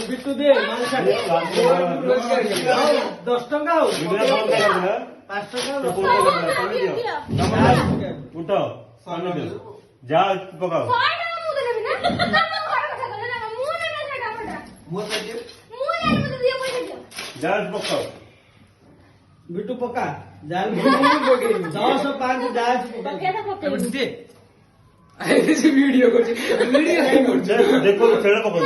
বিট্টু দে মানুষ আছে 10 টাকা হোক 5 টাকা উঠো যা পকাও যা পকাও বিট্টু পকা জাল 105 জাল পকা ভিডিও করছে দেখো ছেড়ে পকাও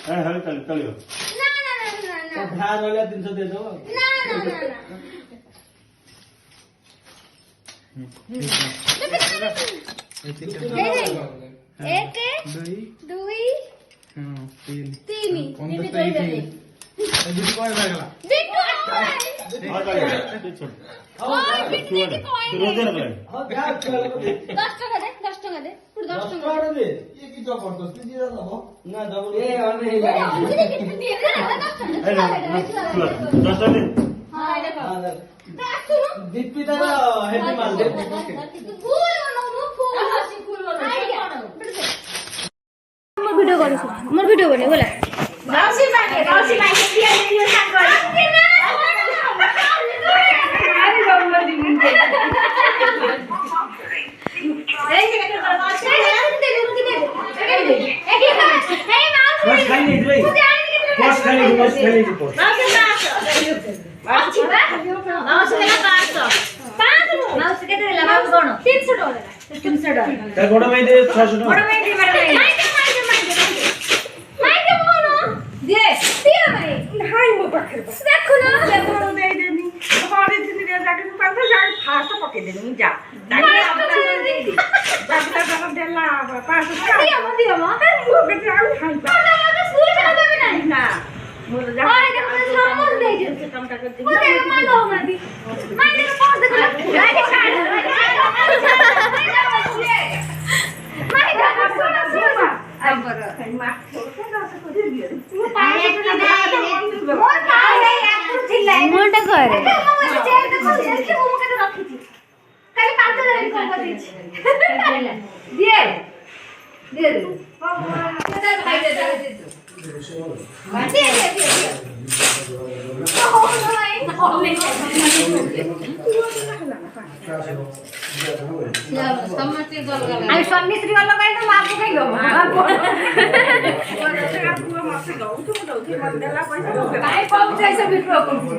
হ্যাঁ হ্যাঁ চলিও ধার वाला 300 दे दो एक दुई तीन ভিডিও করেছি আমার ভিডিও বনে বলে মাউসি মাইকে দিয়া ভিডিও সাং করে আরে বাবা দিন এই যে একটা মাউসি দে এই মাউসি খালি রে বস খালি মাউসি না পাঁচশো মাউসি কেটে দিলা বাবু কোন 300 টাকা 300 টাকা তার বড় ভাই দে 600 টাকা বড় ভাই দিয়ে মাইকে বলো দে দিয়া ভাই হাই মো পাখের দেখো না বড় দেই দেনি পরে দিন রে যাকে পাঁচটা যাই ফাস্ট পকে দেনি যা তাকে আমরা দেই ডাক্তার বাবা দেলা পাঁচটা দিয়া মা মুখে যাও খাই পা স্কুলে চলে যাবে না না মোর যা আরে দেখো সামনে দেই দিতে কামটা করতে ও দে মা দাও না দি মা দে পাঁচ দে গাড়ি ছাড় মাই দাও সোনা সোনা আবার মা মনটা করে দিয়ে দিয়ে আমি সন্ন্যাসী वाला গাই না মাপ খাই গো ভাই কম চাইছে বিক্রয় করছি